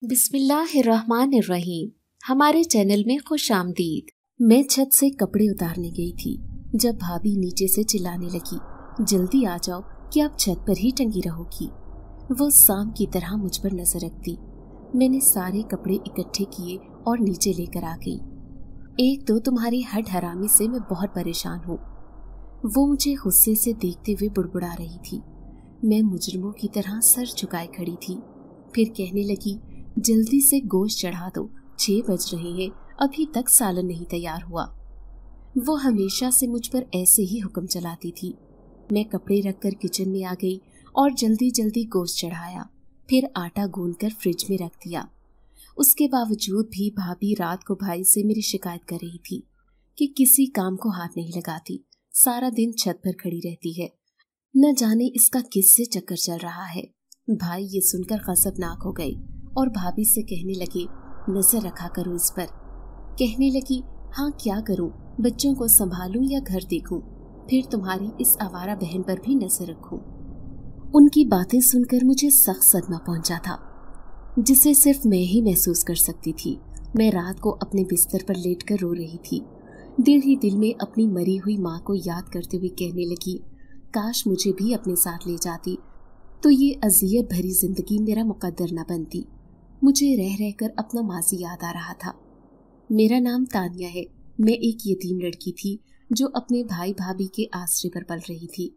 बिस्मिल्लाहिर्रहमानिर्रहीम। हमारे चैनल में खुश आमदीद। मैं छत से कपड़े उतारने गई थी जब भाभी नीचे से चिल्लाने लगी, जल्दी आ जाओ कि आप छत पर ही टंगी रहोगी। वो सांप की तरह मुझ पर नजर रखती। मैंने सारे कपड़े इकट्ठे किए और नीचे लेकर आ गई। एक तो तुम्हारी हट हरामी से मैं बहुत परेशान हूँ। वो मुझे गुस्से से देखते हुए बुड़बुड़ा रही थी। मैं मुजरिमों की तरह सर झुकाए खड़ी थी। फिर कहने लगी, जल्दी से गोश्त चढ़ा दो, 6 बज रहे हैं, अभी तक सालन नहीं तैयार हुआ। वो हमेशा से मुझ पर ऐसे ही हुक्म चलाती थी। मैं कपड़े रखकर किचन में आ गई और जल्दी जल्दी गोश्त चढ़ाया, फिर आटा गूंदकर फ्रिज में रख दिया। उसके बावजूद भी भाभी रात को भाई से मेरी शिकायत कर रही थी कि किसी काम को हाथ नहीं लगाती, सारा दिन छत पर खड़ी रहती है, न जाने इसका किससे चक्कर चल रहा है। भाई ये सुनकर गज़बनाक हो गए और भाभी से कहने लगे, नजर रखा करो इस पर। कहने लगी, हाँ क्या करूं, बच्चों को संभालूं या घर देखूं, फिर तुम्हारी इस आवारा बहन पर भी नजर रखूं। उनकी बातें सुनकर मुझे सख्त सदमा पहुंचा था, जिसे सिर्फ मैं ही महसूस कर सकती थी। मैं रात को अपने बिस्तर पर लेटकर रो रही थी। दिल ही दिल में अपनी मरी हुई माँ को याद करते हुए कहने लगी, काश मुझे भी अपने साथ ले जाती तो ये अजियत भरी जिंदगी मेरा मुकद्दर न बनती। मुझे रह रहकर अपना माजी याद आ रहा था। मेरा नाम तानिया है। मैं एक यतीम लड़की थी जो अपने भाई भाभी के आश्रय पर पल रही थी।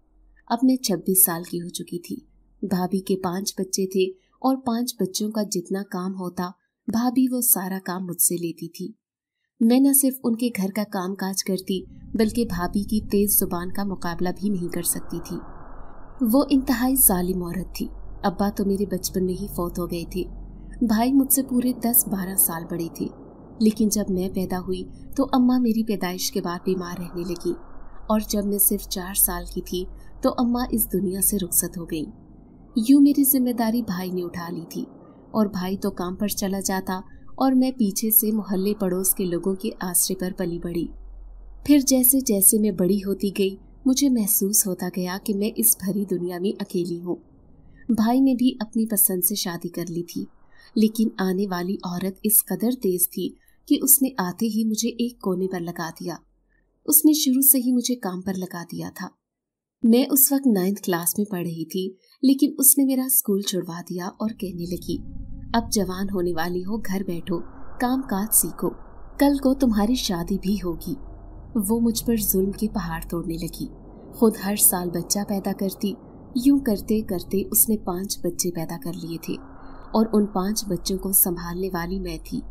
अब मैं 26 साल की हो चुकी थी। भाभी के 5 बच्चे थे और 5 बच्चों का जितना काम होता भाभी वो सारा काम मुझसे लेती थी। मैं न सिर्फ उनके घर का काम काज करती बल्कि भाभी की तेज जुबान का मुकाबला भी नहीं कर सकती थी। वो इंतहाई जालिम औरत थी। अब्बा तो मेरे बचपन में ही फौत हो गए थे। भाई मुझसे पूरे 10-12 साल बड़े थे, लेकिन जब मैं पैदा हुई तो अम्मा मेरी पैदाइश के बाद बीमार रहने लगी और जब मैं सिर्फ 4 साल की थी तो अम्मा इस दुनिया से रुखसत हो गई। यूं मेरी जिम्मेदारी भाई ने उठा ली थी और भाई तो काम पर चला जाता और मैं पीछे से मोहल्ले पड़ोस के लोगों के आश्रय पर पली बढ़ी। फिर जैसे जैसे मैं बड़ी होती गई मुझे महसूस होता गया कि मैं इस भरी दुनिया में अकेली हूँ। भाई ने भी अपनी पसंद से शादी कर ली थी, लेकिन आने वाली औरत इस कदर तेज थी कि उसने आते ही मुझे एक कोने पर लगा दिया। उसने शुरू से ही मुझे काम पर लगा दिया था। मैं उस वक्त 9th क्लास में पढ़ रही थी, लेकिन उसने मेरा स्कूल छुड़वा दिया और कहने लगी, अब जवान होने वाली हो, घर बैठो, काम काज सीखो, कल को तुम्हारी शादी भी होगी। वो मुझ पर जुल्म के पहाड़ तोड़ने लगी। खुद हर साल बच्चा पैदा करती। यूं करते करते उसने 5 बच्चे पैदा कर लिए थे और उन 5 बच्चों को संभालने वाली मैं थी।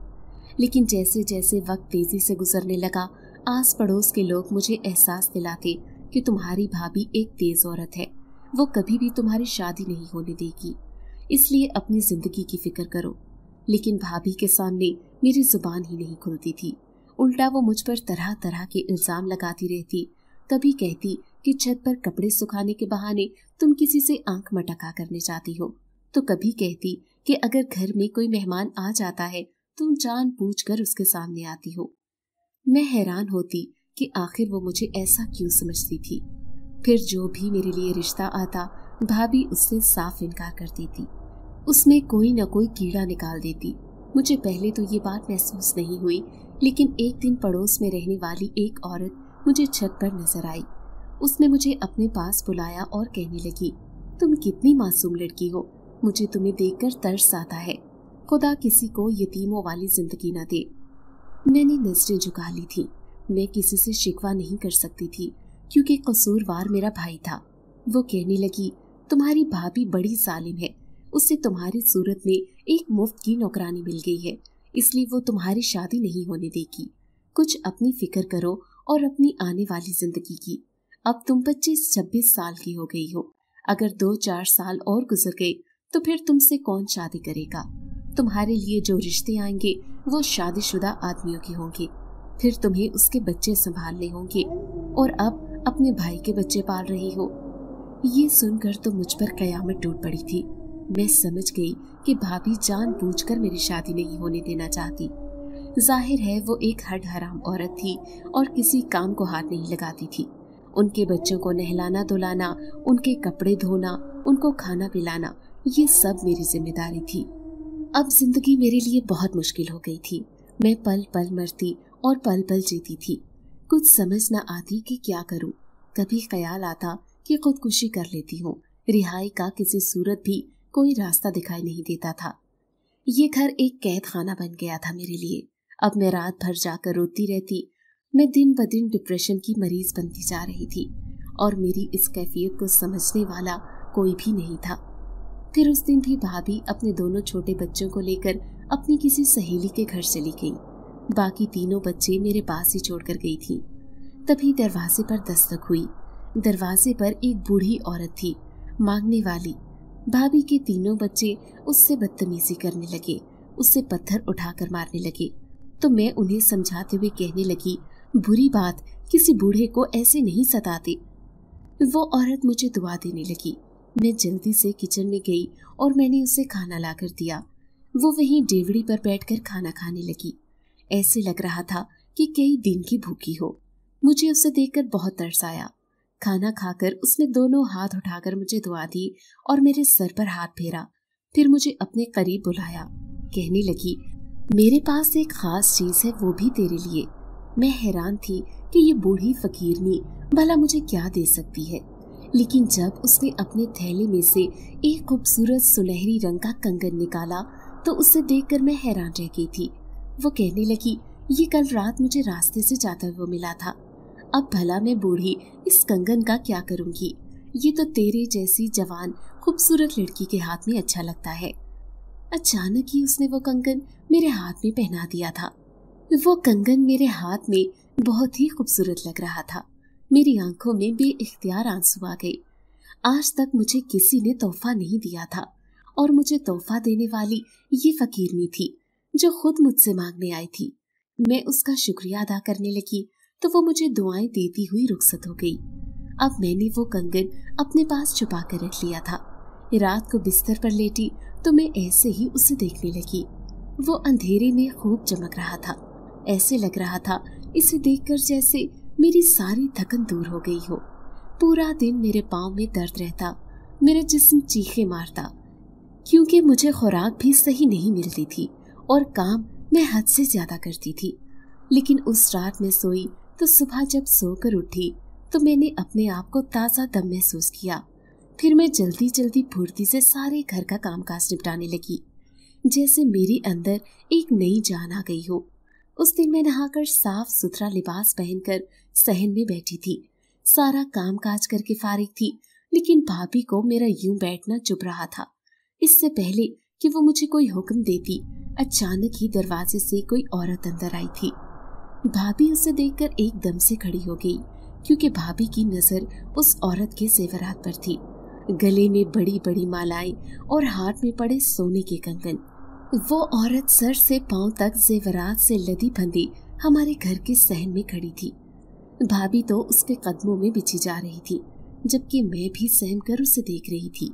लेकिन जैसे जैसे वक्त तेजी से गुजरने लगा, आस पड़ोस के लोग मुझे एहसास दिलाते कि तुम्हारी भाभी एक तेज औरत है, वो कभी भी तुम्हारी शादी नहीं होने देगी, इसलिए अपनी जिंदगी की फिक्र करो। लेकिन भाभी के सामने मेरी जुबान ही नहीं खुलती थी। उल्टा वो मुझ पर तरह तरह के इल्जाम लगाती रहती। कभी कहती कि छत पर कपड़े सुखाने के बहाने तुम किसी से आंख मटका करने जाती हो, तो कभी कहती कि अगर घर में कोई मेहमान आ जाता है तुम जानबूझकर उसके सामने आती हो। मैं हैरान होती कि आखिर वो मुझे ऐसा क्यों समझती थी। फिर जो भी मेरे लिए रिश्ता आता भाभी उससे साफ इनकार कर देती। उसमें कोई न कोई कीड़ा निकाल देती। मुझे पहले तो ये बात महसूस नहीं हुई, लेकिन एक दिन पड़ोस में रहने वाली एक औरत मुझे छत पर नजर आई। उसने मुझे अपने पास बुलाया और कहने लगी, तुम कितनी मासूम लड़की हो, मुझे तुम्हें देखकर तरस आता है, खुदा किसी को यतीमों वाली जिंदगी न दे। मैंने नजरें झुका ली थी। मैं किसी से शिकवा नहीं कर सकती थी क्योंकि कसूरवार मेरा भाई था। वो कहने लगी, तुम्हारी भाभी बड़ी जालिम है, उससे तुम्हारी सूरत में एक मुफ्त की नौकरानी मिल गई है, इसलिए वो तुम्हारी शादी नहीं होने देगी। कुछ अपनी फिक्र करो और अपनी आने वाली जिंदगी की। अब तुम 25-26 साल की हो गई हो, अगर 2-4 साल और गुजर गए तो फिर तुमसे कौन शादी करेगा। तुम्हारे लिए जो रिश्ते आएंगे वो शादीशुदा आदमियों के होंगे, फिर तुम्हें उसके बच्चे संभालने होंगे और अब अपने भाई के बच्चे पाल रही हो। ये सुनकर तो मुझ पर कयामत टूट पड़ी थी। मैं समझ गई कि भाभी जानबूझकर मेरी शादी नहीं होने देना चाहती। जाहिर है वो एक हड हराम औरत थी और किसी काम को हाथ नहीं लगाती थी। उनके बच्चों को नहलाना धुलाना, उनके कपड़े धोना, उनको खाना पिलाना, ये सब मेरी जिम्मेदारी थी। अब जिंदगी मेरे लिए बहुत मुश्किल हो गई थी। मैं पल पल मरती और पल पल जीती थी। कुछ समझ न आती कि क्या करूं। कभी ख्याल आता कि खुदकुशी कर लेती हूँ। रिहाई का किसी सूरत भी कोई रास्ता दिखाई नहीं देता था। ये घर एक कैद खाना बन गया था मेरे लिए। अब मैं रात भर जाकर रोती रहती। मैं दिन ब दिन डिप्रेशन की मरीज बनती जा रही थी और मेरी इस कैफियत को समझने वाला कोई भी नहीं था। फिर उस दिन भी भाभी अपने दोनों छोटे बच्चों को लेकर अपनी किसी सहेली के घर चली गई। बाकी तीनों बच्चे मेरे पास ही छोड़कर गई थी। तभी दरवाजे पर दस्तक हुई। दरवाजे पर एक बूढ़ी औरत थी, मांगने वाली। भाभी के तीनों बच्चे उससे बदतमीजी करने लगे, उससे पत्थर उठाकर मारने लगे। तो मैं उन्हें समझाते हुए कहने लगी, बुरी बात, किसी बूढ़े को ऐसे नहीं सताते। वो औरत मुझे दुआ देने लगी। मैं जल्दी से किचन में गई और मैंने उसे खाना लाकर दिया। वो वहीं डेवड़ी पर बैठकर खाना खाने लगी। ऐसे लग रहा था कि कई दिन की भूखी हो। मुझे उसे देखकर बहुत तरस आया। खाना खाकर उसने दोनों हाथ उठाकर मुझे दुआ दी और मेरे सर पर हाथ फेरा। फिर मुझे अपने करीब बुलाया। कहने लगी, मेरे पास एक खास चीज है, वो भी तेरे लिए। मैं हैरान थी कि ये बूढ़ी फकीरनी भला मुझे क्या दे सकती है। लेकिन जब उसने अपने थैले में से एक खूबसूरत सुनहरी रंग का कंगन निकाला तो उसे देखकर मैं हैरान रह गई थी। वो कहने लगी, ये कल रात मुझे रास्ते से जाता हुआ मिला था। अब भला मैं बूढ़ी इस कंगन का क्या करूंगी? ये तो तेरे जैसी जवान खूबसूरत लड़की के हाथ में अच्छा लगता है। अचानक ही उसने वो कंगन मेरे हाथ में पहना दिया था। वो कंगन मेरे हाथ में बहुत ही खूबसूरत लग रहा था। मेरी आंखों में बेइख्तियार आंसू आ गए। आज तक मुझे किसी ने तोहफा नहीं दिया था और मुझे तोहफा देने वाली ये फकीरनी थी जो खुद मुझसे मांगने आई थी। मैं उसका शुक्रिया अदा करने लगी तो वो मुझे दुआएं देती हुई रुखसत हो गई। अब मैंने वो कंगन अपने पास छुपा कर रख लिया था। रात को बिस्तर पर लेटी तो मैं ऐसे ही उसे देखने लगी। वो अंधेरे में खूब चमक रहा था। ऐसे लग रहा था इसे देखकर जैसे मेरी सारी थकन दूर हो गई हो। पूरा दिन मेरे पाँव में दर्द रहता, मेरा जिस्म चीखे मारता, क्योंकि मुझे खुराक भी सही नहीं मिलती थी और काम मैं हद से ज्यादा करती थी। लेकिन उस रात मैं सोई तो सुबह जब सोकर उठी तो मैंने अपने आप को ताज़ा दम महसूस किया। फिर मैं जल्दी जल्दी फुर्ती से सारे घर का कामकाज निपटाने लगी, जैसे मेरे अंदर एक नई जान आ गई हो। उस दिन मैं नहाकर साफ सुथरा लिबास पहनकर सहन में बैठी थी। सारा कामकाज करके फारिग थी, लेकिन भाभी को मेरा यूं बैठना चुभ रहा था। इससे पहले कि वो मुझे कोई हुक्म देती, अचानक ही दरवाजे से कोई औरत अंदर आई थी। भाभी उसे देखकर एकदम से खड़ी हो गई, क्योंकि भाभी की नजर उस औरत के जेवरात पर थी। गले में बड़ी बड़ी मालाएं और हाथ में पड़े सोने के कंगन। वो औरत सर से पांव तक जेवरात से लदी बंधी हमारे घर के सहन में खड़ी थी। भाभी तो उसके कदमों में बिछी जा रही थी, जबकि मैं भी सहम कर उसे देख रही थी,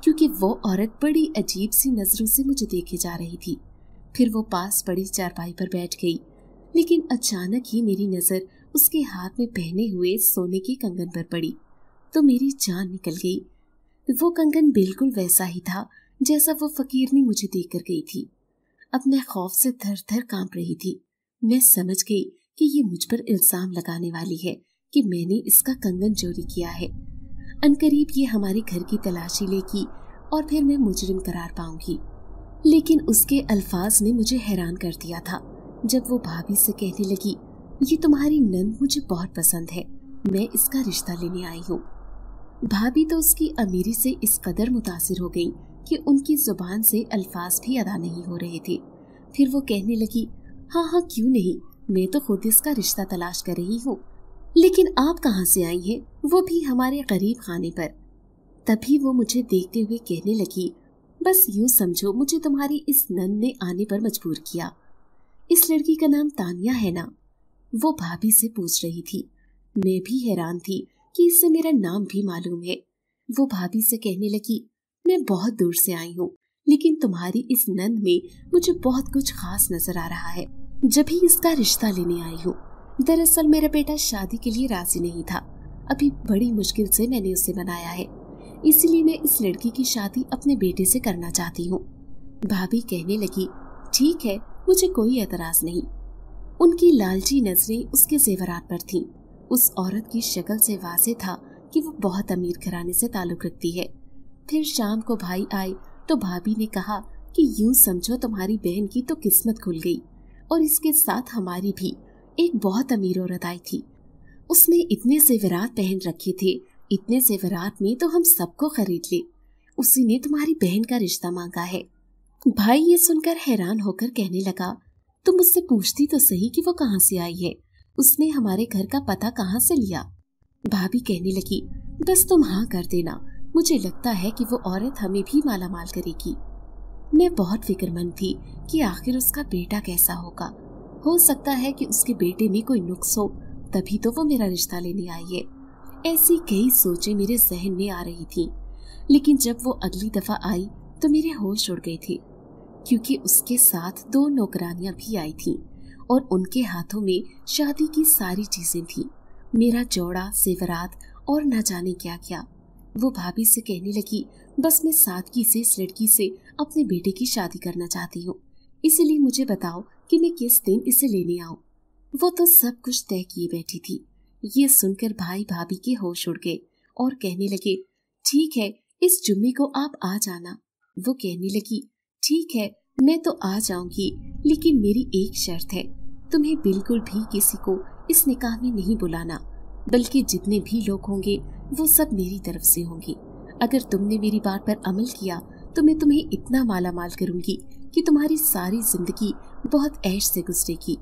क्योंकि वो औरत बड़ी अजीब सी नजरों से मुझे देखे जा रही थी। फिर वो पास पड़ी चारपाई पर बैठ गई, लेकिन अचानक ही मेरी नजर उसके हाथ में पहने हुए सोने के कंगन पर पड़ी तो मेरी जान निकल गई। वो कंगन बिल्कुल वैसा ही था जैसा वो फकीरनी मुझे देकर गई थी। अब मैं खौफ से थर थर कांप रही थी। मैं समझ गई कि ये मुझ पर इल्जाम लगाने वाली है कि मैंने इसका कंगन चोरी किया है। अनकरीब ये हमारे घर की तलाशी लेगी और फिर मैं मुजरिम करार पाऊंगी। लेकिन उसके अल्फाज ने मुझे हैरान कर दिया था जब वो भाभी से कहने लगी, ये तुम्हारी नंद मुझे बहुत पसंद है, मैं इसका रिश्ता लेने आई हूँ। भाभी तो उसकी अमीरी से इस कदर मुतासिर हो गई कि उनकी जुबान से अल्फाज भी अदा नहीं हो रहे थे। फिर वो कहने लगी, हाँ हाँ क्यों नहीं, मैं तो खुद इसका रिश्ता तलाश कर रही हूँ, लेकिन आप कहाँ से आई हैं, वो भी हमारे गरीब खाने पर। तभी वो मुझे देखते हुए कहने लगी, बस यूं समझो मुझे तुम्हारी इस नंद ने आने पर मजबूर किया। इस लड़की का नाम तानिया है ना? वो भाभी से पूछ रही थी। मैं भी हैरान थी कि इससे मेरा नाम भी मालूम है। वो भाभी से कहने लगी, मैं बहुत दूर से आई हूँ, लेकिन तुम्हारी इस नंद में मुझे बहुत कुछ खास नजर आ रहा है, जब ही इसका रिश्ता लेने आई हूँ। दरअसल मेरा बेटा शादी के लिए राजी नहीं था, अभी बड़ी मुश्किल से मैंने उसे मनाया है, इसीलिए मैं इस लड़की की शादी अपने बेटे से करना चाहती हूँ। भाभी कहने लगी, ठीक है, मुझे कोई एतराज नहीं। उनकी लालची नजरें उसके जेवरात पर थीं। उस औरत की शक्ल से वाज़ेह था कि वो बहुत अमीर घराने से ताल्लुक रखती है। फिर शाम को भाई आए तो भाभी ने कहा कि यूं समझो तुम्हारी बहन की तो किस्मत खुल गई, और इसके साथ हमारी भी। एक बहुत अमीर औरत आई थी, उसने इतने जेवरात पहन रखे थे, इतने जेवरात में तो हम सबको खरीद ले। उसी ने तुम्हारी बहन का रिश्ता मांगा है। भाई ये सुनकर हैरान होकर कहने लगा, तुम मुझसे पूछती तो सही कि वो कहाँ से आई है, उसने हमारे घर का पता कहाँ से लिया। भाभी कहने लगी, बस तुम हाँ कर देना, मुझे लगता है कि वो औरत हमें भी माला माल करेगी। मैं बहुत फिक्रमंद थी कि आखिर उसका बेटा कैसा होगा। हो सकता है कि उसके बेटे में कोई नुक्स हो, तभी तो वो मेरा रिश्ता लेने आई है। ऐसी कई सोचें मेरे जहन में आ रही थी, लेकिन जब वो अगली दफा आई तो मेरे होश उड़ गए थे, क्योंकि उसके साथ 2 नौकरानियां भी आई थीं और उनके हाथों में शादी की सारी चीजें थीं, मेरा जोड़ा, जेवरात और न जाने क्या क्या। वो भाभी से कहने लगी, बस मैं सादगी से इस लड़की से अपने बेटे की शादी करना चाहती हूँ, इसीलिए मुझे बताओ कि मैं किस दिन इसे लेने आऊँ। वो तो सब कुछ तय किए बैठी थी। ये सुनकर भाई भाभी के होश उड़ गए और कहने लगे, ठीक है, इस जुम्मे को आप आ जाना। वो कहने लगी, ठीक है, मैं तो आ जाऊंगी, लेकिन मेरी एक शर्त है, तुम्हें बिल्कुल भी किसी को इस निकाह में नहीं बुलाना, बल्कि जितने भी लोग होंगे वो सब मेरी तरफ से होंगे। अगर तुमने मेरी बात पर अमल किया तो मैं तुम्हें इतना माला माल करूंगी कि तुम्हारी सारी जिंदगी बहुत ऐश से गुजरेगी।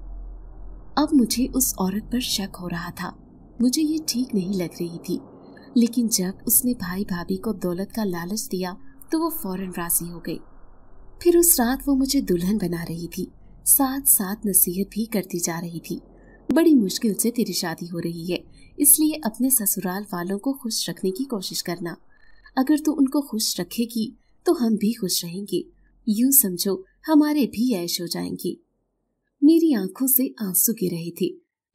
अब मुझे उस औरत पर शक हो रहा था, मुझे ये ठीक नहीं लग रही थी, लेकिन जब उसने भाई भाभी को दौलत का लालच दिया तो वो फौरन राजी हो गई। फिर उस रात वो मुझे दुल्हन बना रही थी, साथ साथ नसीहत भी करती जा रही थी, बड़ी मुश्किल से तेरी शादी हो रही है, इसलिए अपने ससुराल वालों को खुश रखने की कोशिश करना। अगर तू उनको खुश रखेगी तो हम भी खुश रहेंगे, यूं समझो हमारे भी ऐश हो जाएंगे। मेरी आंखों से आंसू गिर रहे थे।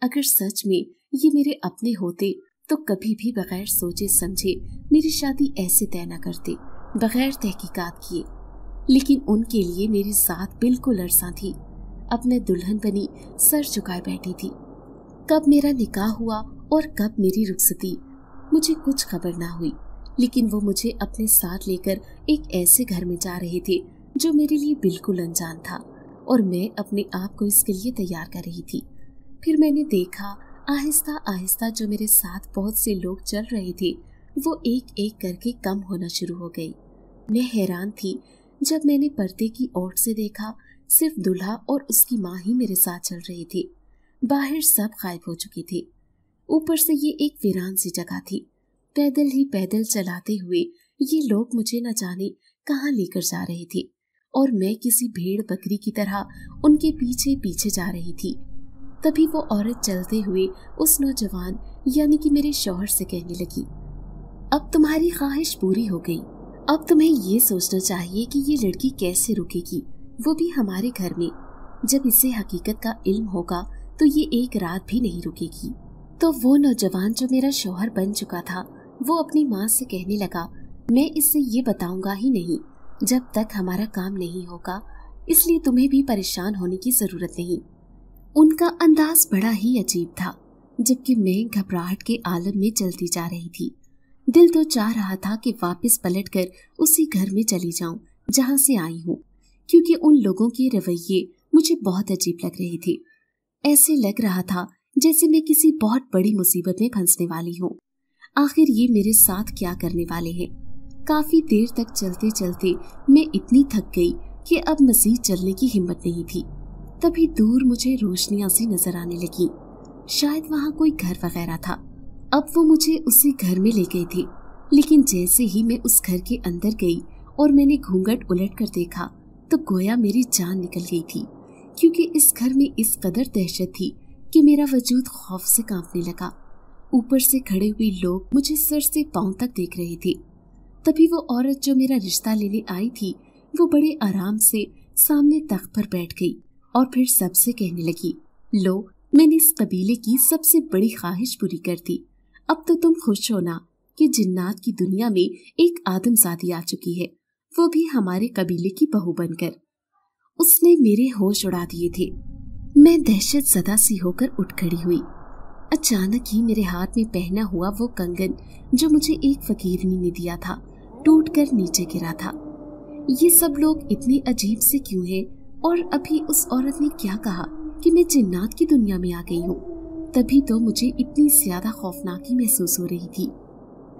अगर सच में ये मेरे अपने होते तो कभी भी बगैर सोचे समझे मेरी शादी ऐसे तय न करते, बगैर तहकीकात किए। लेकिन उनके लिए मेरी साथ बिल्कुल अरसा थी। अब मैं दुल्हन बनी सर झुकाए बैठी थी। कब मेरा निकाह हुआ और कब मेरी रुखसती, मुझे कुछ खबर ना हुई, लेकिन वो मुझे अपने साथ लेकर एक ऐसे घर में जा रहे थे जो मेरे लिए बिल्कुल अनजान था, और मैं अपने आप को इसके लिए तैयार कर रही थी। फिर मैंने देखा आहिस्ता आहिस्ता जो मेरे साथ बहुत से लोग चल रहे थे वो एक एक करके कम होना शुरू हो गई। मैं हैरान थी जब मैंने पर्दे की ओर से देखा, सिर्फ दूल्हा और उसकी माँ ही मेरे साथ चल रहे थे, बाहर सब गायब हो चुके थे। ऊपर से ये एक वीरान सी जगह थी। पैदल ही पैदल चलाते हुए ये लोग मुझे न जाने कहाँ लेकर जा रहे थे, और मैं किसी भेड़ बकरी की तरह उनके पीछे पीछे जा रही थी। तभी वो औरत चलते हुए उस नौजवान यानी कि मेरे शौहर से कहने लगी, अब तुम्हारी ख्वाहिश पूरी हो गई, अब तुम्हें ये सोचना चाहिए कि ये लड़की कैसे रुकेगी, वो भी हमारे घर में। जब इसे हकीकत का इल्म होगा तो ये एक रात भी नहीं रुकेगी। तो वो नौजवान जो मेरा शौहर बन चुका था वो अपनी माँ से कहने लगा, मैं इससे ये बताऊंगा ही नहीं जब तक हमारा काम नहीं होगा, इसलिए तुम्हें भी परेशान होने की जरूरत नहीं। उनका अंदाज बड़ा ही अजीब था, जबकि मैं घबराहट के आलम में चलती जा रही थी। दिल तो चाह रहा था कि वापस पलटकर उसी घर में चली जाऊं जहां से आई हूं, क्योंकि उन लोगों के रवैये मुझे बहुत अजीब लग रहे थे। ऐसे लग रहा था जैसे मैं किसी बहुत बड़ी मुसीबत में फंसने वाली हूँ। आखिर ये मेरे साथ क्या करने वाले हैं? काफी देर तक चलते चलते मैं इतनी थक गई कि अब मजीद चलने की हिम्मत नहीं थी। तभी दूर मुझे रोशनियां सी नजर आने लगी, शायद वहाँ कोई घर वगैरह था। अब वो मुझे उसी घर में ले गए थे, लेकिन जैसे ही मैं उस घर के अंदर गई और मैंने घूंघट उलट कर देखा तो गोया मेरी जान निकल गई थी, क्योंकि इस घर में इस कदर दहशत थी कि मेरा वजूद खौफ से कांपने लगा। ऊपर से खड़े हुए लोग मुझे सर से पांव तक देख रहे थे। तभी वो औरत जो मेरा रिश्ता लेने आई थी वो बड़े आराम से सामने तख्त पर बैठ गई और फिर सबसे कहने लगी, लो, मैंने इस कबीले की सबसे बड़ी ख्वाहिश पूरी कर दी। अब तो तुम खुश हो ना कि जिन्नात की दुनिया में एक आदमजादी आ चुकी है। वो भी हमारे कबीले की बहू बनकर। उसने मेरे होश उड़ा दिए थे। मैं दहशत ज़दा सी होकर उठ खड़ी हुई। अचानक ही मेरे हाथ में पहना हुआ वो कंगन जो मुझे एक फकीरनी ने दिया था, टूटकर नीचे गिरा था। ये सब लोग इतने अजीब से क्यों हैं? और अभी उस औरत ने क्या कहा कि मैं जिन्नात की दुनिया में आ गई हूँ? तभी तो मुझे इतनी ज्यादा खौफनाकी महसूस हो रही थी।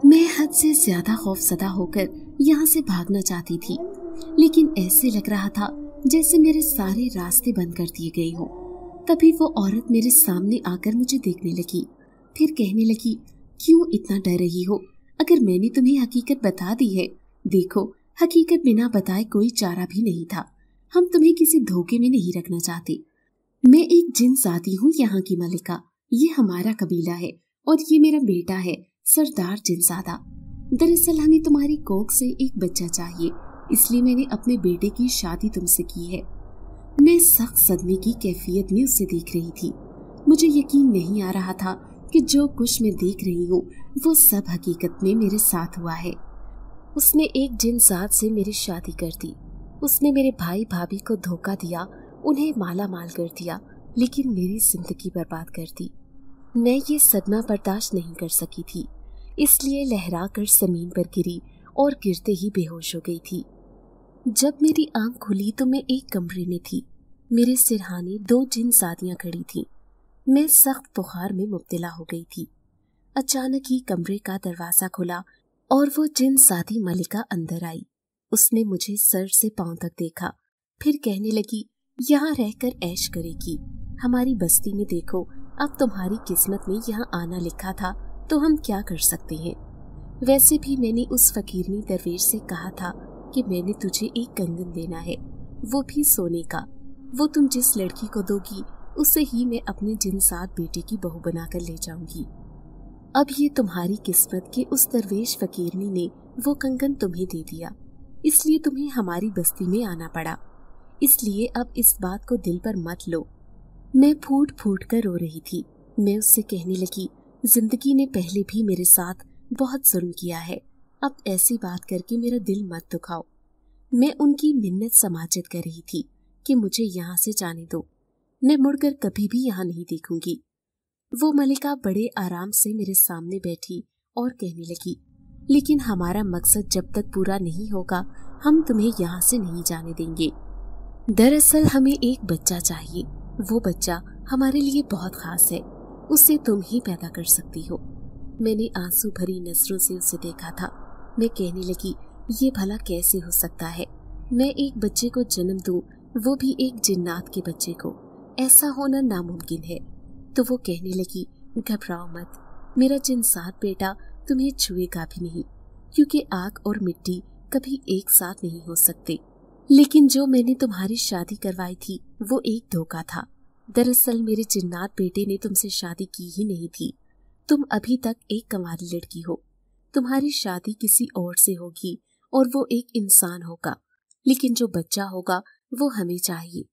मैं हद से ज्यादा खौफजदा होकर यहाँ से भागना चाहती थी, लेकिन ऐसे लग रहा था जैसे मेरे सारे रास्ते बंद कर दिए गए हों। तभी वो औरत मेरे सामने आकर मुझे देखने लगी, फिर कहने लगी, क्यों इतना डर रही हो? अगर मैंने तुम्हें हकीकत बता दी है, देखो हकीकत बिना बताए कोई चारा भी नहीं था। हम तुम्हें किसी धोखे में नहीं रखना चाहते। मैं एक जिन जाती हूँ यहाँ की मलिका। ये हमारा कबीला है और ये मेरा बेटा है, सरदार जिनजादा। दरअसल हमें तुम्हारी कोख से एक बच्चा चाहिए, इसलिए मैंने अपने बेटे की शादी तुमसे की है। मैं सख्त सदमे की कैफियत में उसे देख रही थी। मुझे यकीन नहीं आ रहा था कि जो कुछ मैं देख रही हूँ वो सब हकीकत में मेरे साथ हुआ है। उसने एक जिनजात से मेरी शादी कर दी। उसने मेरे भाई भाभी को धोखा दिया, उन्हें माला माल कर दिया, लेकिन मेरी जिंदगी बर्बाद कर दी। मैं ये सदमा बर्दाश्त नहीं कर सकी थी, इसलिए लहरा कर जमीन पर गिरी और गिरते ही बेहोश हो गई थी। जब मेरी आंख खुली तो मैं एक कमरे में थी। मेरे सिरहाने 2 जिनजादियां खड़ी थीं। मैं सख्त बुखार में मुब्तला हो गई थी। अचानक ही कमरे का दरवाजा खुला और वो जिनजादी मलिका अंदर आई। उसने मुझे सर से पांव तक देखा, फिर कहने लगी, यहाँ रहकर ऐश करेगी। हमारी बस्ती में देखो, अब तुम्हारी किस्मत में यहाँ आना लिखा था तो हम क्या कर सकते हैं। वैसे भी मैंने उस फकीरनी दरवेश से कहा था कि मैंने तुझे एक कंगन देना है, वो भी सोने का। वो तुम जिस लड़की को दोगी उसे ही मैं अपने जिनसाद बेटे की बहू बनाकर ले जाऊंगी। अब ये तुम्हारी किस्मत कि उस दरवेश फकीरनी ने वो कंगन तुम्हें दे दिया, इसलिए तुम्हें हमारी बस्ती में आना पड़ा। इसलिए अब इस बात को दिल पर मत लो। मैं फूट फूट कर रो रही थी। मैं उससे कहने लगी, जिंदगी ने पहले भी मेरे साथ बहुत जुल्म किया है, अब ऐसी बात करके मेरा दिल मत दुखाओ। मैं उनकी मिन्नत समाजत कर रही थी कि मुझे यहाँ से जाने दो, मैं मुड़कर कभी भी यहाँ नहीं देखूंगी। वो मलिका बड़े आराम से मेरे सामने बैठी और कहने लगी, लेकिन हमारा मकसद जब तक पूरा नहीं होगा हम तुम्हें यहाँ से नहीं जाने देंगे। दरअसल हमें एक बच्चा चाहिए, वो बच्चा हमारे लिए बहुत खास है, उसे तुम ही पैदा कर सकती हो। मैंने आंसू भरी नजरों से उसे देखा था। मैं कहने लगी, ये भला कैसे हो सकता है? मैं एक बच्चे को जन्म दूं, वो भी एक जिन्नात के बच्चे को, ऐसा होना नामुमकिन है। तो वो कहने लगी, घबराओ मत, मेरा जिनसात बेटा तुम्हें छुएगा भी नहीं, क्योंकि आग और मिट्टी कभी एक साथ नहीं हो सकते। लेकिन जो मैंने तुम्हारी शादी करवाई थी वो एक धोखा था। दरअसल मेरे जिन्नात बेटे ने तुमसे शादी की ही नहीं थी। तुम अभी तक एक कंवारी लड़की हो। तुम्हारी शादी किसी और से होगी और वो एक इंसान होगा, लेकिन जो बच्चा होगा वो हमें चाहिए,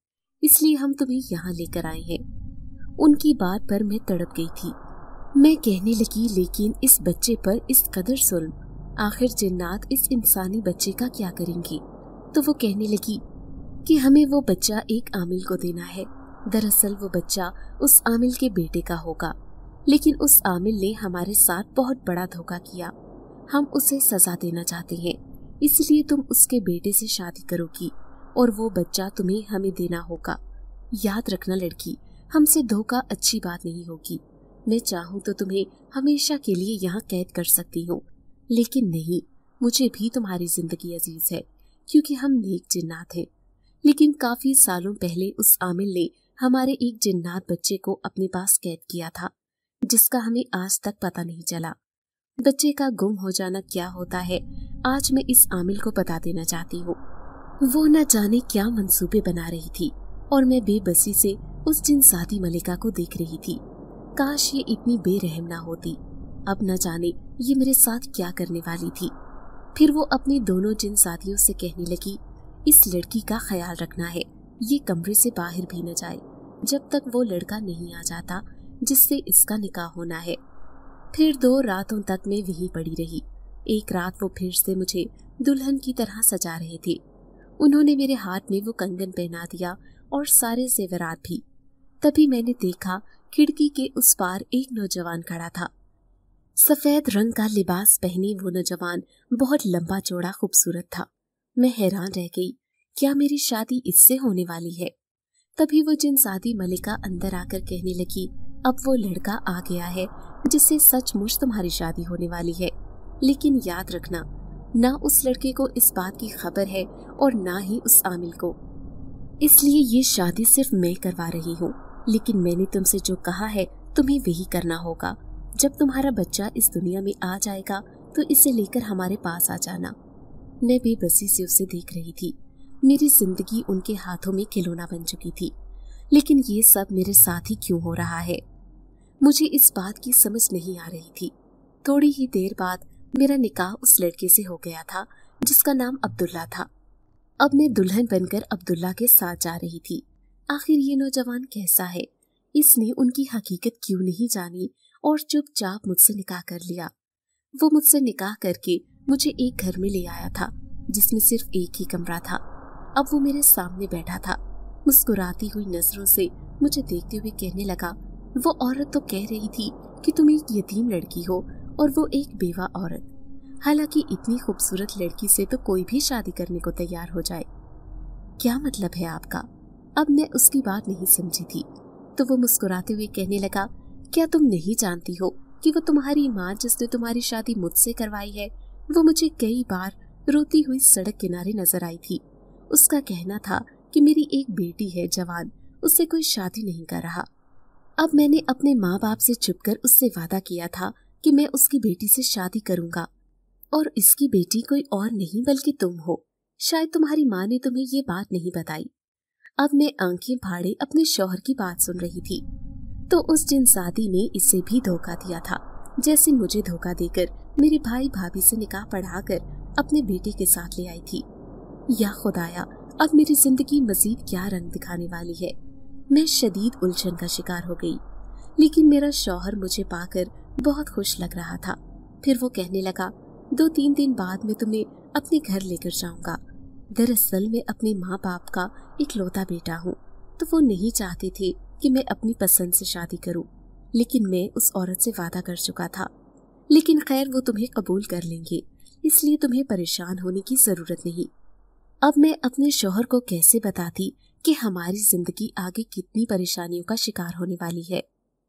इसलिए हम तुम्हें यहाँ लेकर आए हैं। उनकी बात पर मैं तड़प गई थी। मैं कहने लगी, लेकिन इस बच्चे पर इस कदर जुल्म, आखिर जिन्नात इस इंसानी बच्चे का क्या करेंगी? तो वो कहने लगी कि हमें वो बच्चा एक आमिल को देना है। दरअसल वो बच्चा उस आमिल के बेटे का होगा, लेकिन उस आमिल ने हमारे साथ बहुत बड़ा धोखा किया। हम उसे सजा देना चाहते हैं, इसलिए तुम उसके बेटे से शादी करोगी और वो बच्चा तुम्हें हमें देना होगा। याद रखना लड़की, हमसे धोखा अच्छी बात नहीं होगी। मैं चाहूँ तो तुम्हें हमेशा के लिए यहाँ कैद कर सकती हूँ, लेकिन नहीं, मुझे भी तुम्हारी जिंदगी अजीज है, क्योंकि हम नेक जिन्नात हैं। लेकिन काफी सालों पहले उस आमिल ने हमारे एक जिन्नात बच्चे को अपने पास कैद किया था, जिसका हमें आज तक पता नहीं चला। बच्चे का गुम हो जाना क्या होता है, आज मैं इस आमिल को बता देना चाहती हूँ। वो न जाने क्या मंसूबे बना रही थी और मैं बेबसी से उस जिनसादी मलिका को देख रही थी। काश ये इतनी बेरहम ना होती। अब न जाने ये मेरे साथ क्या करने वाली थी। फिर वो अपनी दोनों जिनसादियों से कहने लगी, इस लड़की का ख्याल रखना है, ये कमरे से बाहर भी न जाए जब तक वो लड़का नहीं आ जाता जिससे इसका निकाह होना है। फिर 2 रातों तक मैं वहीं पड़ी रही। एक रात वो फिर से मुझे दुल्हन की तरह सजा रहे थे। उन्होंने मेरे हाथ में वो कंगन पहना दिया और सारे जेवरात भी। तभी मैंने देखा खिड़की के उस पार एक नौजवान खड़ा था। सफेद रंग का लिबास पहने वो नौजवान बहुत लंबा चौड़ा खूबसूरत था। मैं हैरान रह गई, क्या मेरी शादी इससे होने वाली है? तभी वो जिनसादी मलिका अंदर आकर कहने लगी, अब वो लड़का आ गया है जिससे सचमुच तुम्हारी शादी होने वाली है। लेकिन याद रखना, ना उस लड़के को इस बात की खबर है और ना ही उस आमिल को। इसलिए ये शादी सिर्फ मैं करवा रही हूँ, लेकिन मैंने तुमसे जो कहा है तुम्हें वही करना होगा। जब तुम्हारा बच्चा इस दुनिया में आ जाएगा तो इसे लेकर हमारे पास आ जाना। मैं बेबसी से उसे देख रही थी। मेरी जिंदगी उनके हाथों में खिलौना बन चुकी थी। लेकिन ये सब मेरे साथ ही क्यों हो रहा है? मुझे इस बात की समझ नहीं आ रही थी। थोड़ी ही देर बाद मेरा निकाह उस लड़के से हो गया था जिसका नाम अब्दुल्ला था। अब मैं दुल्हन बनकर अब्दुल्ला के साथ जा रही थी। आखिर ये नौजवान कैसा है? इसने उनकी हकीकत क्यों नहीं जानी और चुपचाप मुझसे निकाह कर लिया। वो मुझसे निकाह करके मुझे एक घर में ले आया था जिसमें सिर्फ एक ही कमरा था। अब वो मेरे सामने बैठा था। मुस्कुराती हुई नजरों से मुझे देखते हुए कहने लगा, वो औरत तो कह रही थी कि तुम एक यतीम लड़की हो और वो एक बेवा औरत। हालांकि इतनी खूबसूरत लड़की से तो कोई भी शादी करने को तैयार हो जाए। क्या मतलब है आपका? अब मैं उसकी बात नहीं समझी थी तो वो मुस्कुराते हुए कहने लगा, क्या तुम नहीं जानती हो कि वो तुम्हारी माँ जिसने तुम्हारी शादी मुझसे करवाई है, वो मुझे कई बार रोती हुई सड़क किनारे नजर आई थी। उसका कहना था कि मेरी एक बेटी है जवान, उससे कोई शादी नहीं कर रहा। अब मैंने अपने माँ बाप से छुपकर उससे वादा किया था कि मैं उसकी बेटी से शादी करूंगा, और इसकी बेटी कोई और नहीं बल्कि तुम हो। शायद तुम्हारी माँ ने तुम्हें ये बात नहीं बताई। अब मैं आंखें फाड़े अपने शौहर की बात सुन रही थी तो उस जिनसादी ने इसे भी धोखा दिया था, जैसे मुझे धोखा देकर मेरे भाई भाभी से निकाह पढ़ाकर अपने बेटे के साथ ले आई थी। या खुदाया, अब मेरी जिंदगी मजीद क्या रंग दिखाने वाली है। मैं शदीद उलझन का शिकार हो गई, लेकिन मेरा शौहर मुझे पाकर बहुत खुश लग रहा था। फिर वो कहने लगा, 2-3 दिन बाद मैं तुम्हें अपने घर लेकर जाऊंगा। दरअसल मैं अपने माँ बाप का इकलौता बेटा हूँ, तो वो नहीं चाहते थे कि मैं अपनी पसंद से शादी करूं। लेकिन मैं उस औरत से वादा कर चुका था। लेकिन खैर, वो तुम्हें कबूल कर लेंगे, इसलिए तुम्हें परेशान होने की जरूरत नहीं। अब मैं अपने शौहर को कैसे बताती कि हमारी जिंदगी आगे कितनी परेशानियों का शिकार होने वाली है।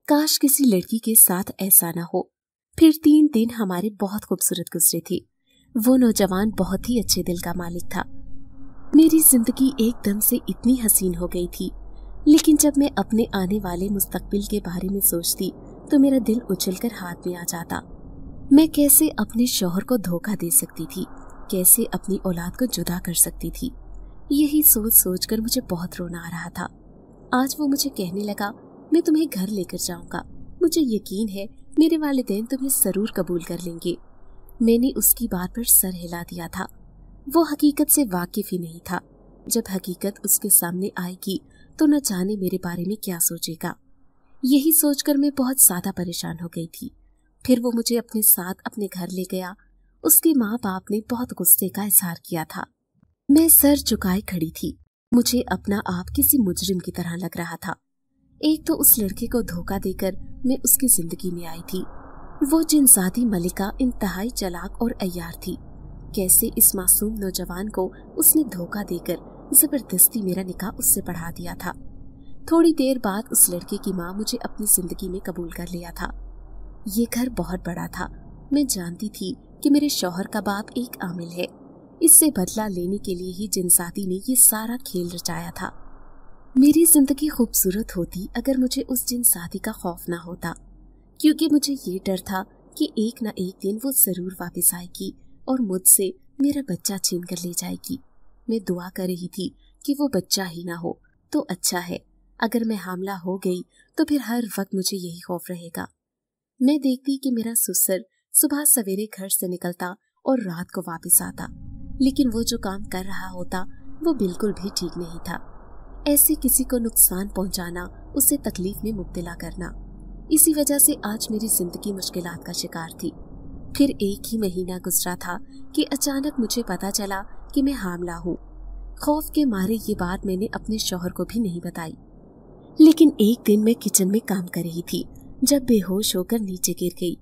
काश किसी लड़की के साथ ऐसा न हो। फिर 3 दिन हमारे बहुत खूबसूरत गुजरे थे। वो नौजवान बहुत ही अच्छे दिल का मालिक था। मेरी जिंदगी एकदम से इतनी हसीन हो गई थी। लेकिन जब मैं अपने आने वाले मुस्तकबिल के बारे में सोचती तो मेरा दिल उछलकर हाथ में आ जाता। मैं कैसे अपने शौहर को धोखा दे सकती थी, कैसे अपनी औलाद को जुदा कर सकती थी। यही सोच सोचकर मुझे बहुत रोना आ रहा था। आज वो मुझे कहने लगा, मैं तुम्हें घर लेकर जाऊंगा, मुझे यकीन है मेरे वालिदैन तुम्हें जरूर कबूल कर लेंगे। मैंने उसकी बात पर सर हिला दिया था। वो हकीकत से वाकिफ ही नहीं था। जब हकीकत उसके सामने आएगी तो न जाने मेरे बारे में क्या सोचेगा। यही सोचकर मैं बहुत ज्यादा परेशान हो गई थी। फिर वो मुझे अपने साथ अपने घर ले गया। उसके माँ बाप ने बहुत गुस्से का इजहार किया था। मैं सर झुकाए खड़ी थी। मुझे अपना आप किसी मुजरिम की तरह लग रहा था। एक तो उस लड़के को धोखा देकर मैं उसकी जिंदगी में आई थी। वो जिनसादी मलिका इंतहाई चालाक और अय्यार थी। कैसे इस मासूम नौजवान को उसने धोखा देकर जबरदस्ती मेरा निकाह उससे पढ़ा दिया था। थोड़ी देर बाद उस लड़के की माँ मुझे अपनी जिंदगी में कबूल कर लिया था। ये घर बहुत बड़ा था। मैं जानती थी कि मेरे शौहर का बाप एक आमिल है। इससे बदला लेने के लिए ही जिनसादी ने ये सारा खेल रचाया था। मेरी जिंदगी खूबसूरत होती अगर मुझे उस जिनसादी का खौफ ना होता, क्योंकि मुझे ये डर था कि एक न एक दिन वो जरूर वापस आएगी और मुझसे मेरा बच्चा छीन कर ले जाएगी। मैं दुआ कर रही थी कि वो बच्चा ही ना हो तो अच्छा है। अगर मैं हामला हो गई तो फिर हर वक्त मुझे यही खौफ रहेगा। मैं देखती कि मेरा ससुर सुबह सवेरे घर से निकलता और रात को वापस आता, लेकिन वो जो काम कर रहा होता वो बिल्कुल भी ठीक नहीं था। ऐसे किसी को नुकसान पहुंचाना, उसे तकलीफ में मुब्तला करना, इसी वजह से आज मेरी जिंदगी मुश्किलात का शिकार थी। फिर एक ही महीना गुजरा था कि अचानक मुझे पता चला कि मैं हामला हूँ। खौफ के मारे ये बात मैंने अपने शौहर को भी नहीं बताई। लेकिन एक दिन मैं किचन में काम कर रही थी जब बेहोश होकर नीचे गिर गई।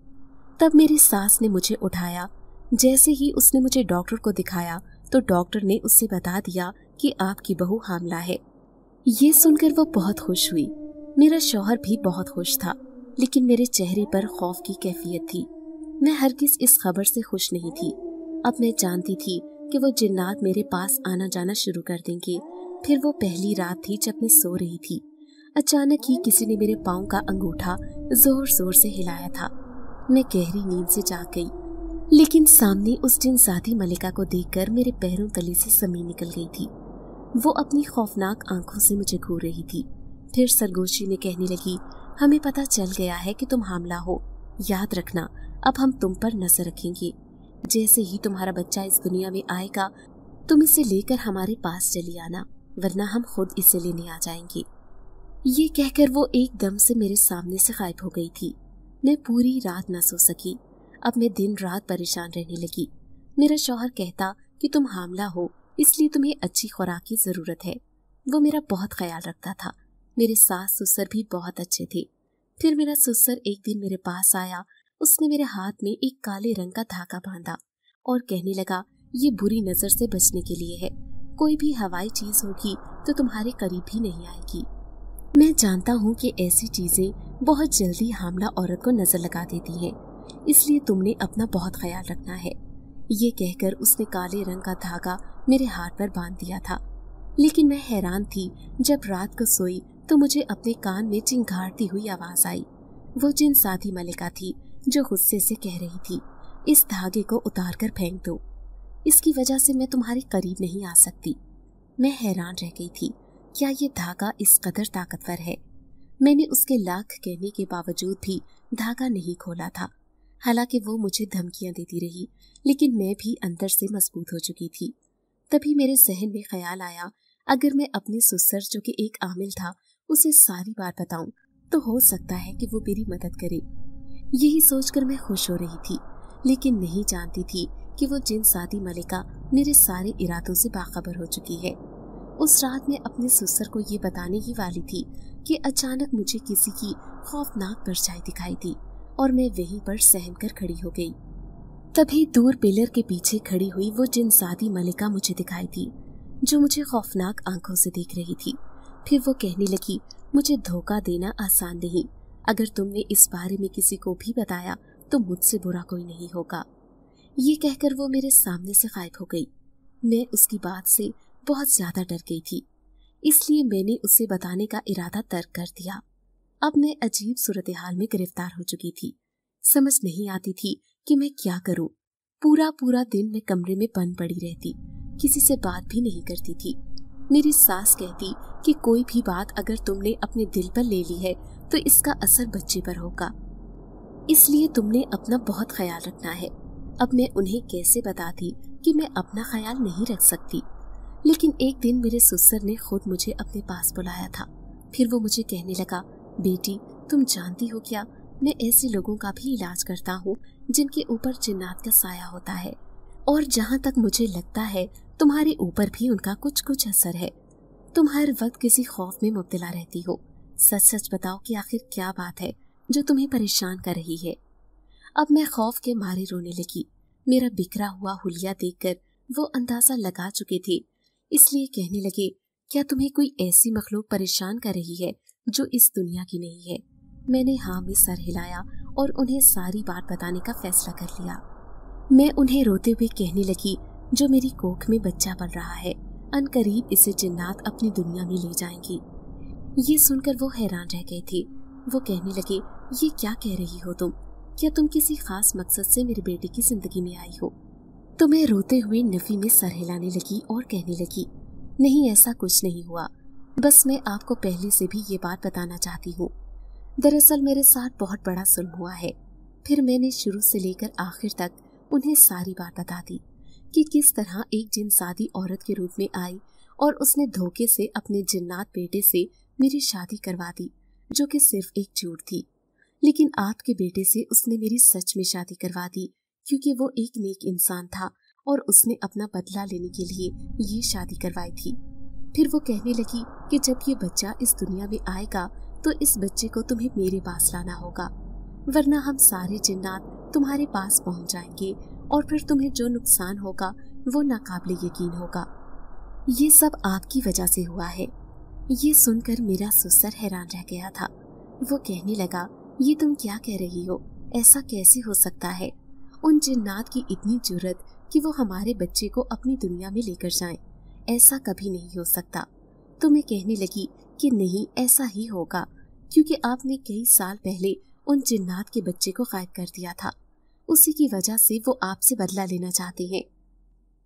तब मेरी सास ने मुझे उठाया। जैसे ही उसने मुझे डॉक्टर को दिखाया तो डॉक्टर ने उससे बता दिया कि आपकी बहू हामला है। ये सुनकर वो बहुत खुश हुई। मेरा शौहर भी बहुत खुश था, लेकिन मेरे चेहरे पर खौफ की कैफियत थी। मैं हरगिज इस खबर से खुश नहीं थी। अब मैं जानती थी कि वो जिन्नात मेरे पास आना जाना शुरू कर देंगे। फिर वो पहली रात थी जब मैं सो रही थी। अचानक ही किसी ने मेरे पाँव का अंगूठा जोर जोर से हिलाया था। मैं गहरी नींद से जाग गई, लेकिन सामने उस जिनसादी मलिका को देखकर मेरे पैरों तले से जमीन निकल गई थी। वो अपनी खौफनाक आंखों से मुझे घूर रही थी। फिर सरगोशी में कहने लगी, हमें पता चल गया है कि तुम हामला हो। याद रखना, अब हम तुम पर नजर रखेंगे। जैसे ही तुम्हारा बच्चा इस दुनिया में आएगा, तुम इसे लेकर हमारे पास चली आना, वरना हम खुद इसे लेने आ जाएंगे। ये कहकर वो एकदम से मेरे सामने से गायब हो गई थी। मैं पूरी रात न सो सकी। अब मैं दिन रात परेशान रहने लगी। मेरा शौहर कहता कि तुम हामला हो, इसलिए तुम्हें अच्छी खुराक की जरूरत है। वो मेरा बहुत ख्याल रखता था। मेरे सास ससुर भी बहुत अच्छे थे। फिर मेरा ससुर एक दिन मेरे पास आया। उसने मेरे हाथ में एक काले रंग का धागा बांधा और कहने लगा, ये बुरी नजर से बचने के लिए है। कोई भी हवाई चीज होगी तो तुम्हारे करीब भी नहीं आएगी। मैं जानता हूँ कि ऐसी चीजें बहुत जल्दी हामला औरत को नजर लगा देती हैं, इसलिए तुमने अपना बहुत ख्याल रखना है। ये कहकर उसने काले रंग का धागा मेरे हाथ पर बांध दिया था। लेकिन मैं हैरान थी। जब रात को सोई तो मुझे अपने कान में चिंगारती हुई आवाज आई। वो जिनसादी मलिका थी जो गुस्से से कह रही थी, इस धागे को उतार कर फेंक दो, इसकी वजह से मैं तुम्हारे करीब नहीं आ सकती। मैं हैरान रह गई थी, क्या ये धागा इस कदर ताकतवर है? मैंने उसके लाख कहने के बावजूद भी धागा नहीं खोला था। हालांकि वो मुझे धमकियां देती रही, लेकिन मैं भी अंदर से मजबूत हो चुकी थी। तभी मेरे जहन में ख्याल आया, अगर मैं अपने ससुर जो कि एक आमिल था उसे सारी बात बताऊं तो हो सकता है कि वो मेरी मदद करे। यही सोचकर मैं खुश हो रही थी, लेकिन नहीं जानती थी कि वो जिनसादी मलिका मेरे सारे इरादों से बाखबर हो चुकी है। उस रात मैं अपने ससुर को ये बताने ही वाली थी कि अचानक मुझे किसी की खौफनाक परछाई दिखाई दी और मैं वहीं पर सहम कर खड़ी हो गई। तभी दूर पिलर के पीछे खड़ी हुई वो जिनसादी मलिका मुझे दिखाई दी, जो मुझे खौफनाक आंखों से देख रही थी। फिर वो कहने लगी, मुझे धोखा देना आसान नहीं। अगर तुमने इस बारे में किसी को भी बताया तो मुझसे बुरा कोई नहीं होगा। ये कहकर वो मेरे सामने से गायब हो गई। मैं उसकी बात से बहुत ज्यादा डर गई थी, इसलिए मैंने उसे बताने का इरादा तर्क कर दिया। अब मैं अजीब सूरत हाल में गिरफ्तार हो चुकी थी। समझ नहीं आती थी कि मैं क्या करूं। पूरा दिन मैं कमरे में बंद पड़ी रहती, किसी से बात भी नहीं करती थी। मेरी सास कहती कि कोई भी बात अगर तुमने अपने दिल पर ले ली है तो इसका असर बच्चे पर होगा, इसलिए तुमने अपना बहुत ख्याल रखना है। अब मैं उन्हें कैसे बताती कि मैं अपना ख्याल नहीं रख सकती। लेकिन एक दिन मेरे ससुर ने खुद मुझे अपने पास बुलाया था। फिर वो मुझे कहने लगा, बेटी तुम जानती हो क्या, मैं ऐसे लोगों का भी इलाज करता हूँ जिनके ऊपर जिन्नात का साया होता है, और जहाँ तक मुझे लगता है तुम्हारे ऊपर भी उनका कुछ असर है। तुम हर वक्त किसी खौफ में मुब्तला रहती हो। सच सच बताओ कि आखिर क्या बात है जो तुम्हें परेशान कर रही है। अब मैं खौफ के मारे रोने लगी। मेरा बिखरा हुआ हुलिया देखकर वो अंदाजा लगा चुके थे, इसलिए कहने लगे, क्या तुम्हें कोई ऐसी मखलूक परेशान कर रही है जो इस दुनिया की नहीं है? मैंने हाँ में सर हिलाया और उन्हें सारी बात बताने का फैसला कर लिया। मैं उन्हें रोते हुए कहने लगी, जो मेरी कोख में बच्चा पल रहा है, अनकरीब इसे जिन्नात अपनी दुनिया में ले जाएंगी। ये सुनकर वो हैरान रह गए थे। वो कहने लगे, ये क्या कह रही हो तुम? क्या तुम किसी खास मकसद से मेरे बेटे की जिंदगी में आई हो? तो मैं रोते हुए नफी में सर हिलाने लगी और कहने लगी, नहीं ऐसा कुछ नहीं हुआ, बस मैं आपको पहले से भी ये बात बताना चाहती हूँ। दरअसल मेरे साथ बहुत बड़ा जुल्म हुआ है। फिर मैंने शुरू से लेकर आखिर तक उन्हें सारी बात बता दी कि किस तरह एक जिनसादी औरत के रूप में आई और उसने धोखे से अपने जिन्नात बेटे से मेरी शादी करवा दी, जो कि सिर्फ एक झूठ थी। लेकिन आपके बेटे से उसने मेरी सच में शादी करवा दी, کیونکہ وہ ایک نیک انسان تھا اور اس نے اپنا بدلہ لینے کے لیے یہ شادی کروائی تھی۔ پھر وہ کہنے لگی کہ جب یہ بچہ اس دنیا میں آئے گا تو اس بچے کو تمہیں میرے پاس لانا ہوگا، ورنہ ہم سارے جنات تمہارے پاس پہنچ جائیں گے اور پھر تمہیں جو نقصان ہوگا وہ ناقابل یقین ہوگا۔ یہ سب آپ کی وجہ سے ہوا ہے۔ یہ سن کر میرا سسر حیران رہ گیا تھا۔ وہ کہنے لگا، یہ تم کیا کہہ رہی ہو؟ ایسا کیسے ہو سکتا ہے؟ ان جنات کی اتنی جرأت کہ وہ ہمارے بچے کو اپنی دنیا میں لے کر جائیں، ایسا کبھی نہیں ہو سکتا۔ تو میں کہنے لگی کہ نہیں، ایسا ہی ہوگا، کیونکہ آپ نے کئی سال پہلے ان جنات کے بچے کو غائب کر دیا تھا، اسی کی وجہ سے وہ آپ سے بدلہ لینا چاہتے ہیں۔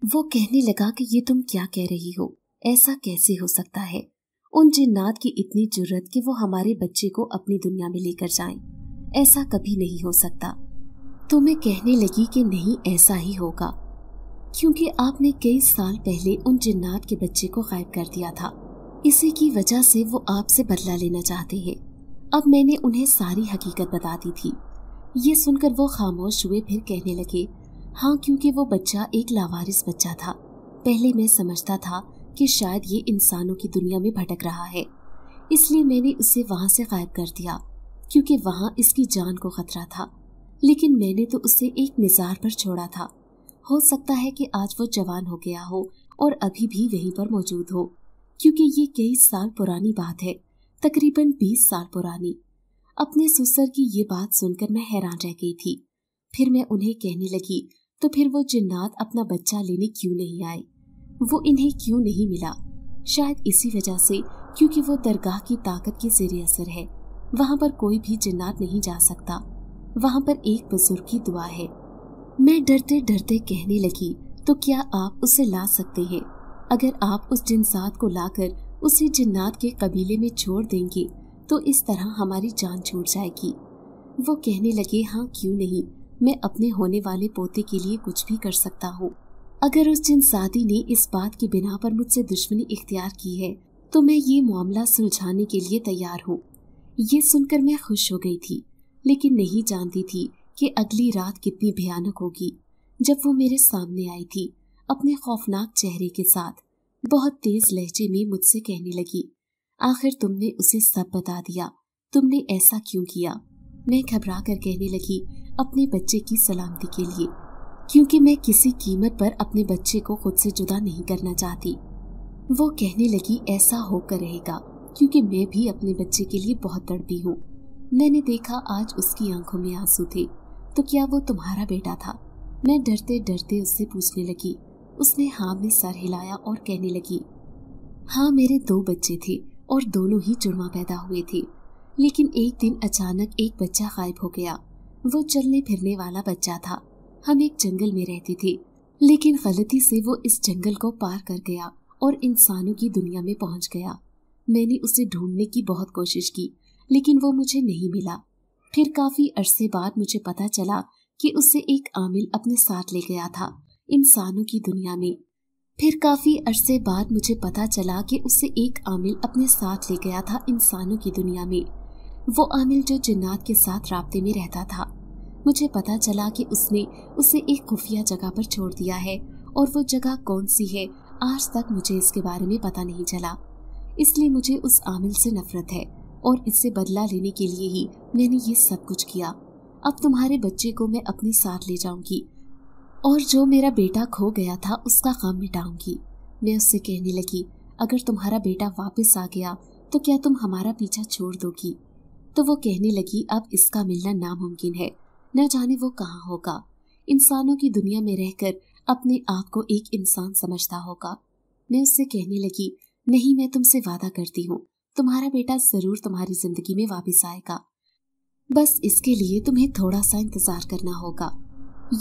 وہ کہنے لگا کہ یہ تم کیا کہہ رہی ہو؟ ایسا کیسے ہو سکتا ہے؟ ان جنات کی اتنی جرأت کہ وہ ہمارے بچے کو اپنی دنیا میں لے کر جائیں، ایسا کبھی نہیں ہو سکتا۔ تو میں کہنے لگی کہ نہیں، ایسا ہی ہوگا، کیونکہ آپ نے کئی سال پہلے ان جنات کے بچے کو غائب کر دیا تھا، اسی کی وجہ سے وہ آپ سے بدلہ لینا چاہتے ہیں۔ اب میں نے انہیں ساری حقیقت بتا دی تھی۔ یہ سن کر وہ خاموش ہوئے، پھر کہنے لگے، ہاں، کیونکہ وہ بچہ ایک لاوارث بچہ تھا۔ پہلے میں سمجھتا تھا کہ شاید یہ انسانوں کی دنیا میں بھٹک رہا ہے، اس لیے میں نے اسے وہاں سے غائب کر دیا، کیونکہ وہاں اس کی جان کو خطرہ تھا۔ لیکن میں نے تو اسے ایک مزار پر چھوڑا تھا۔ ہو سکتا ہے کہ آج وہ جوان ہو گیا ہو اور ابھی بھی وہیں پر موجود ہو، کیونکہ یہ کئی سال پرانی بات ہے، تقریباً 20 سال پرانی۔ اپنے سسر کی یہ بات سن کر میں حیران رہ گئی تھی۔ پھر میں انہیں کہنے لگی، تو پھر وہ جنات اپنا بچہ لینے کیوں نہیں آئے؟ وہ انہیں کیوں نہیں ملا؟ شاید اسی وجہ سے، کیونکہ وہ درگاہ کی طاقت کے زیر اثر ہے، وہاں پر کوئی بھی جنات نہیں جا سکتا، وہاں پر ایک بزرگ کی دعا ہے۔ میں ڈرتے ڈرتے کہنے لگی، تو کیا آپ اسے لا سکتے ہیں؟ اگر آپ اس جنسات کو لا کر اسے جنات کے قبیلے میں چھوڑ دیں گے تو اس طرح ہماری جان چھوٹ جائے گی۔ وہ کہنے لگے، ہاں، کیوں نہیں، میں اپنے ہونے والے پوتے کے لیے کچھ بھی کر سکتا ہوں۔ اگر اس جنساتی نے اس بات کی بنا پر مجھ سے دشمنی اختیار کی ہے تو میں یہ معاملہ سلجھانے کے لیے تیار ہوں۔ یہ سن کر میں خوش ہو گئی تھی، لیکن نہیں جانتی تھی کہ اگلی رات کتنی بھیانک ہوگی، جب وہ میرے سامنے آئی تھی اپنے خوفناک چہرے کے ساتھ، بہت تیز لہجے میں مجھ سے کہنے لگی، آخر تم نے اسے سب بتا دیا، تم نے ایسا کیوں کیا؟ میں گھبرا کر کہنے لگی، اپنے بچے کی سلامتی کے لیے، کیونکہ میں کسی قیمت پر اپنے بچے کو خود سے جدا نہیں کرنا چاہتی۔ وہ کہنے لگی، ایسا ہو کر رہے گا، کیونکہ میں بھی اپنے بچے کے لیے بہت تڑپی ہوں۔ میں نے دیکھا آج اس کی آنکھوں میں آنسو تھے، تو کیا وہ تمہارا بیٹا تھا؟ میں ڈرتے ڈرتے اس سے پوچھنے لگی۔ اس نے ہاں میں سر ہلایا اور کہنے لگی، ہاں، میرے 2 بچے تھے اور دونوں ہی جڑواں پیدا ہوئے تھے، لیکن ایک دن اچانک ایک بچہ غائب ہو گیا۔ وہ چلنے پھرنے والا بچہ تھا۔ ہم ایک جنگل میں رہتے تھے، لیکن غلطی سے وہ اس جنگل کو پار کر گیا اور انسانوں کی دنیا میں پہنچ گیا۔ میں نے اسے ڈھونڈنے کی بہت کوشش کی، لیکن وہ مجھے نہیں ملا۔ پھر کافی عرصے بعد مجھے پتا چلا کہ اسے ایک عامل اپنے ساتھ لے گیا تھا انسانوں کی دنیا میں۔ وہ عامل جو جنات کے ساتھ رابطے میں رہتا تھا۔ مجھے پتا چلا کہ اس نے اسے ایک خفیہ جگہ پر چھوڑ دیا ہے، اور وہ جگہ کون سی ہے آج تک مجھے اس کے بارے میں پتا نہیں چلا۔ اس لیے مجھے اس عامل سے نفرت ہے، اور اس سے بدلہ لینے کے لیے ہی میں نے یہ سب کچھ کیا۔ اب تمہارے بچے کو میں اپنے ساتھ لے جاؤں گی، اور جو میرا بیٹا کھو گیا تھا اس کا غم مٹاؤں گی۔ میں اس سے کہنے لگی، اگر تمہارا بیٹا واپس آ گیا تو کیا تم ہمارا پیچھا چھوڑ دو گی؟ تو وہ کہنے لگی، اب اس کا ملنا ناممکن ہے، نہ جانے وہ کہاں ہوگا، انسانوں کی دنیا میں رہ کر اپنے آپ کو ایک انسان سمجھتا ہوگا۔ میں اس سے کہنے لگی، نہیں، میں تم سے وعدہ کرتی ہوں، تمہارا بیٹا ضرور تمہاری زندگی میں واپس آئے گا، بس اس کے لیے تمہیں تھوڑا سا انتظار کرنا ہوگا۔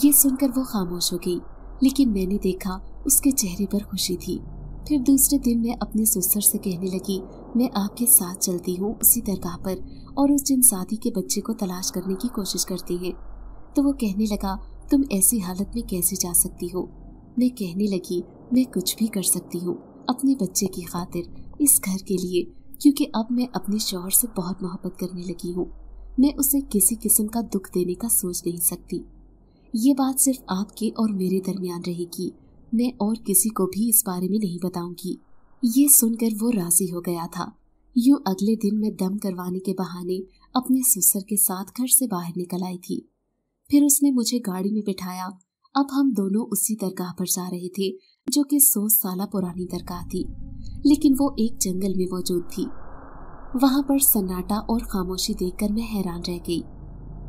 یہ سن کر وہ خاموش ہو گئی، لیکن میں نے دیکھا اس کے چہرے پر خوشی تھی۔ پھر دوسرے دن میں اپنے سسر سے کہنے لگی، میں آپ کے ساتھ چلتی ہوں اسی درگاہ پر، اور اس جنساتی کے بچے کو تلاش کرنے کی کوشش کرتی ہیں۔ تو وہ کہنے لگا، تم ایسی حالت میں کیسے جا سکتی ہو؟ میں کہنے لگی، میں کچھ بھی کر سکتی ہوں اپنے بچے کی خاطر، اس گھر کے لیے، کیونکہ اب میں اپنے شوہر سے بہت محبت کرنے لگی ہوں۔ میں اسے کسی قسم کا دکھ دینے کا سوچ نہیں سکتی۔ ये बात सिर्फ आपके और मेरे दरमियान रहेगी, मैं और किसी को भी इस बारे में नहीं बताऊंगी। ये सुनकर वो राजी हो गया था। यूं अगले दिन मैं दम करवाने के बहाने अपने ससुर के साथ घर से बाहर निकल आई थी। फिर उसने मुझे गाड़ी में बिठाया। अब हम दोनों उसी दरगाह पर जा रहे थे जो कि 100 साल पुरानी दरगाह थी, लेकिन वो एक जंगल में मौजूद थी। वहां पर सन्नाटा और खामोशी देखकर मैं हैरान रह गई।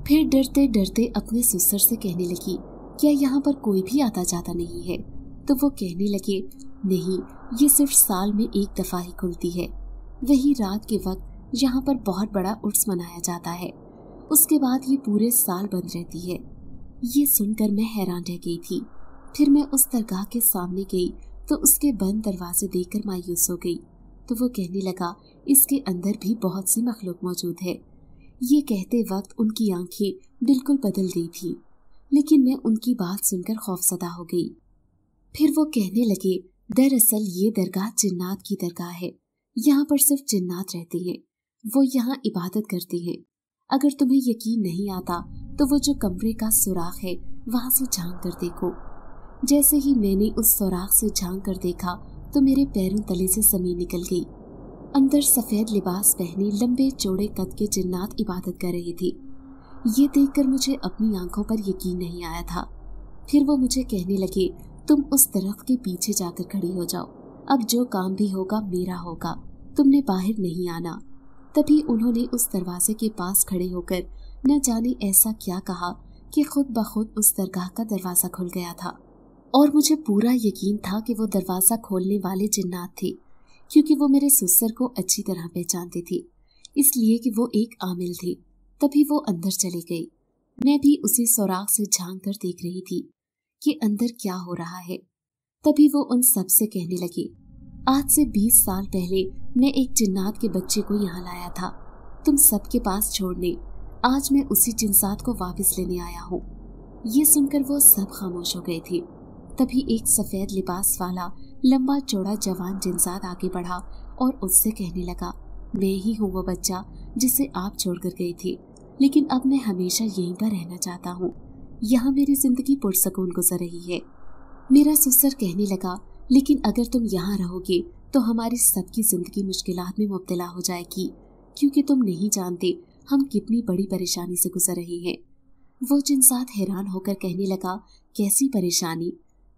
फिर डरते डरते अपने ससुर से कहने लगी, क्या यहाँ पर कोई भी आता जाता नहीं है? तो वो कहने लगे, नहीं, ये सिर्फ साल में एक दफा ही खुलती है। वही रात के वक्त यहाँ पर बहुत बड़ा उर्स मनाया जाता है, उसके बाद ये पूरे साल बंद रहती है। ये सुनकर मैं हैरान रह गई थी। फिर मैं उस दरगाह के सामने गई तो उसके बंद दरवाजे देखकर मायूस हो गई। तो वो कहने लगा, इसके अंदर भी बहुत सी मखलूक मौजूद है। ये कहते वक्त उनकी आंखें बिल्कुल बदल गई थी, लेकिन मैं उनकी बात सुनकर खौफजदा हो गई। फिर वो कहने लगे, दरअसल ये दरगाह जिन्नात की दरगाह है। यहाँ पर सिर्फ जिन्नात रहते हैं, वो यहाँ इबादत करते हैं। अगर तुम्हें यकीन नहीं आता तो वो जो कमरे का सुराख है वहां से झांक कर देखो। जैसे ही मैंने उस सुराख से झांक कर देखा तो मेरे पैरों तले से जमीन निकल गई। अंदर सफेद लिबास पहने लंबे चौड़े कद के जिन्नात इबादत कर रहे थे। ये देखकर मुझे अपनी आंखों पर यकीन नहीं आया था। फिर वो मुझे कहने लगे, तुम उस दरख्त के पीछे जाकर खड़ी हो जाओ, अब जो काम भी होगा मेरा होगा, तुमने बाहर नहीं आना। तभी उन्होंने उस दरवाजे के पास खड़े होकर न जाने ऐसा क्या कहा कि खुद ब खुद उस दरगाह का दरवाजा खुल गया था। और मुझे पूरा यकीन था कि वो दरवाजा खोलने वाले जिन्नात थे, क्योंकि वो मेरे ससुर को अच्छी तरह पहचानते थे, इसलिए कि वो एक आमिल थे। तभी वो अंदर चले गए। मैं भी उसी सुराख से झांक कर देख रही थी कि अंदर क्या हो रहा है। तभी वो उन सब से कहने लगे, आज से 20 साल पहले मैं एक जिन्नात के बच्चे को यहाँ लाया था तुम सबके पास छोड़ने। आज मैं उसी जिन्सात को वापस लेने आया हूँ। ये सुनकर वो सब खामोश हो गए थे। तभी एक सफेद लिबास वाला लंबा चौड़ा जवान जिन्सात आगे बढ़ा और उससे कहने लगा, मैं ही हूँ वो बच्चा जिसे आप छोड़कर गए थे, लेकिन अब मैं हमेशा यहीं पर रहना चाहता हूँ। यहाँ मेरी जिंदगी पुरसकून गुजर रही है। मेरा ससुर कहने लगा, लेकिन अगर तुम यहाँ रहोगे तो हमारी सबकी जिंदगी मुश्किलात में मुब्तला हो जाएगी, क्योंकि तुम नहीं जानते हम कितनी बड़ी परेशानी से गुजर रहे हैं। वो जिन्सात हैरान होकर कहने लगा, कैसी परेशानी?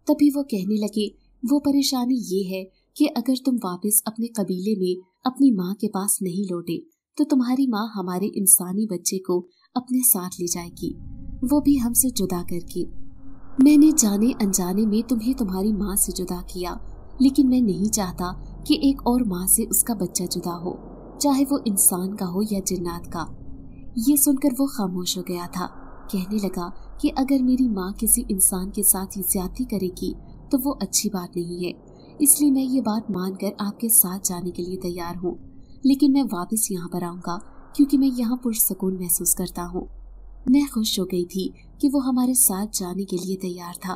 तभी वो कहने लगे, वो परेशानी ये है कि अगर तुम वापस अपने कबीले में अपनी माँ के पास नहीं लौटे तो तुम्हारी माँ हमारे इंसानी बच्चे को अपने साथ ले जाएगी, वो भी हमसे जुदा करके। मैंने जाने अनजाने में तुम्हें तुम्हारी माँ से जुदा किया, लेकिन मैं नहीं चाहता कि एक और माँ से उसका बच्चा जुदा हो, चाहे वो इंसान का हो या जिन्नात का। ये सुनकर वो खामोश हो गया था। कहने लगा कि अगर मेरी माँ किसी इंसान के साथ ज्यादती करेगी तो वो अच्छी बात नहीं है, इसलिए मैं ये बात मानकर आपके साथ जाने के लिए तैयार हूँ, लेकिन मैं वापस यहाँ पर आऊँगा क्योंकि मैं यहाँ पुरसकून महसूस करता हूँ। मैं खुश हो गई थी कि वो हमारे साथ जाने के लिए तैयार था।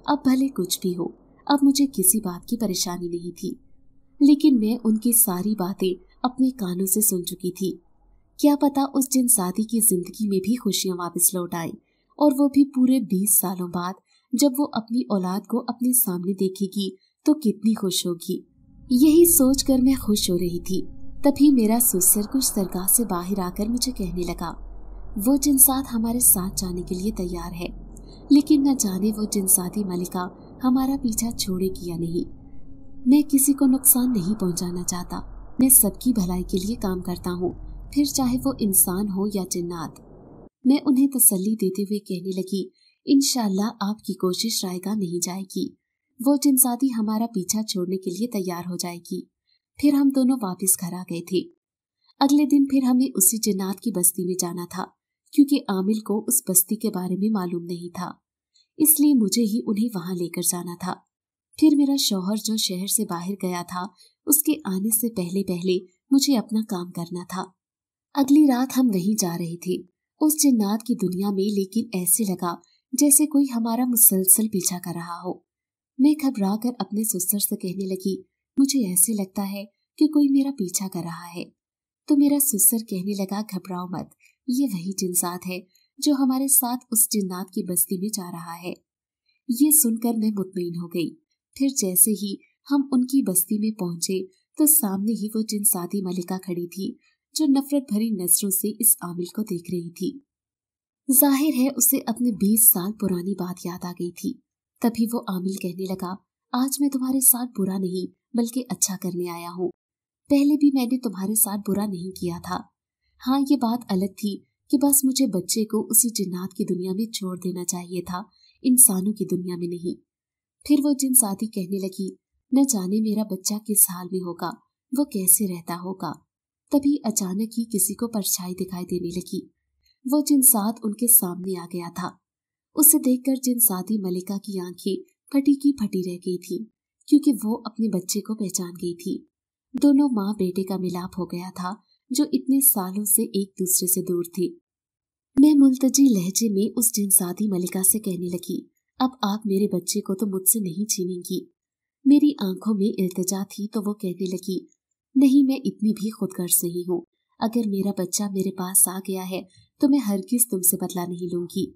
अब भले कुछ भी हो, अब मुझे किसी बात की परेशानी नहीं थी। लेकिन मैं उनकी सारी बातें अपने कानों से सुन चुकी थी। क्या पता उस जिन्साती की जिंदगी में भी खुशियां वापस लौट आए, और वो भी पूरे 20 सालों बाद। जब वो अपनी औलाद को अपने सामने देखेगी तो कितनी खुश होगी। यही सोचकर मैं खुश हो रही थी। तभी मेरा ससुर कुछ दरगाह से बाहर आकर मुझे कहने लगा, वो जिन्सात हमारे साथ जाने के लिए तैयार है, लेकिन न जाने वो जिन्साती मलिका हमारा पीछा छोड़ेगी या नहीं। मैं किसी को नुकसान नहीं पहुंचाना चाहता, मैं सबकी भलाई के लिए काम करता हूँ, फिर चाहे वो इंसान हो या जिन्नात। मैं उन्हें तसल्ली देते हुए कहने लगी, इंशाअल्लाह आपकी कोशिश रायगा नहीं जाएगी, वो जिन्साती हमारा पीछा छोड़ने के लिए तैयार हो जाएगी। फिर हम दोनों वापस घर आ गए थे। अगले दिन फिर हमें उसी जिन्नात की बस्ती में जाना था, क्योंकि आमिल को उस बस्ती के बारे में मालूम नहीं था, इसलिए मुझे ही उन्हें वहां लेकर जाना था। फिर मेरा शौहर जो शहर से बाहर गया था, उसके आने से पहले पहले मुझे अपना काम करना था। अगली रात हम वहीं जा रहे थे, उस जिन्नात की दुनिया में, लेकिन ऐसे लगा जैसे कोई हमारा मुसलसल पीछा कर रहा हो। मैं घबरा कर अपने ससुर से कहने लगी, मुझे ऐसे लगता है कि कोई मेरा पीछा कर रहा है। तो मेरा ससुर कहने लगा, घबराओ मत, ये वही जिन्सात है जो हमारे साथ उस जिन्नात की बस्ती में जा रहा है। ये सुनकर मैं मुतमईन हो गई। फिर जैसे ही हम उनकी बस्ती में पहुंचे तो सामने ही वो जिनसादी मलिका खड़ी थी, जो नफरत भरी नजरों से इस आमिल को देख रही थी। जाहिर है उसे अपने 20 साल पुरानी बात याद आ गई थी। तभी वो आमिल कहने लगा, आज मैं तुम्हारे साथ बुरा नहीं बल्कि अच्छा करने आया हूँ। पहले भी मैंने तुम्हारे साथ बुरा नहीं किया था। हाँ, ये बात अलग थी कि बस मुझे बच्चे को उसी जिन्नात की दुनिया में छोड़ देना चाहिए था, इंसानों की दुनिया में नहीं। फिर वो जिनसादी कहने लगी, न जाने मेरा बच्चा किस हाल में होगा, वो कैसे रहता होगा। तभी अचानक ही किसी को परछाई दिखाई देने लगी। वो जिनसाद उनके सामने आ गया था। उसे देखकर जिनसादी मलिका की आंखें फटी की फटी रह गई थी, क्योंकि वो अपने बच्चे को पहचान गई थी। दोनों माँ बेटे का मिलाप हो गया था, जो इतने सालों से एक दूसरे से दूर थे। मैं मुल्तजी लहजे में उस जिनसादी मलिका से कहने लगी, अब आप मेरे बच्चे को तो मुझसे नहीं छीनेंगी। मेरी आंखों में इल्तिजा थी तो वो कहने लगी, नहीं, मैं इतनी भी खुदगर्ज नहीं हूँ। अगर मेरा बच्चा मेरे पास आ गया है तो मैं हरगिज तुमसे बदला नहीं लूंगी।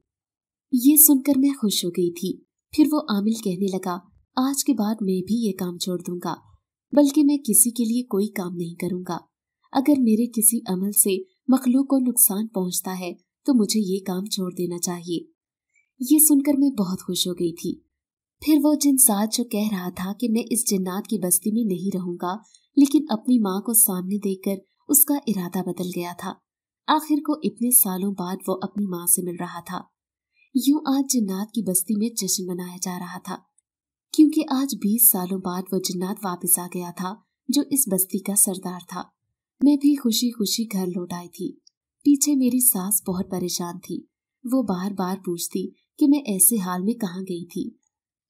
ये सुनकर मैं खुश हो गई थी। फिर वो आमिल कहने लगा, आज के बाद मैं भी ये काम छोड़ दूंगा, बल्कि मैं किसी के लिए कोई काम नहीं करूंगा। अगर मेरे किसी अमल से मखलूक को नुकसान पहुंचता है तो मुझे ये काम छोड़ देना चाहिए। ये सुनकर मैं बहुत खुश हो गई थी। फिर वो जिनसाद जो कह रहा था कि मैं इस जिन्नात की बस्ती में नहीं रहूंगा, लेकिन अपनी माँ को सामने देखकर उसका इरादा बदल गया था। आखिर को इतने सालों बाद वो अपनी माँ से मिल रहा था। यूं आज जिन्नात की बस्ती में जश्न मनाया जा रहा था, क्योंकि आज 20 सालों बाद वो जिन्नात वापस आ गया था, जो इस बस्ती का सरदार था। मैं भी खुशी खुशी घर लौट आई थी। पीछे मेरी सास बहुत परेशान थी। वो बार बार पूछती कि मैं ऐसे हाल में कहाँ गई थी,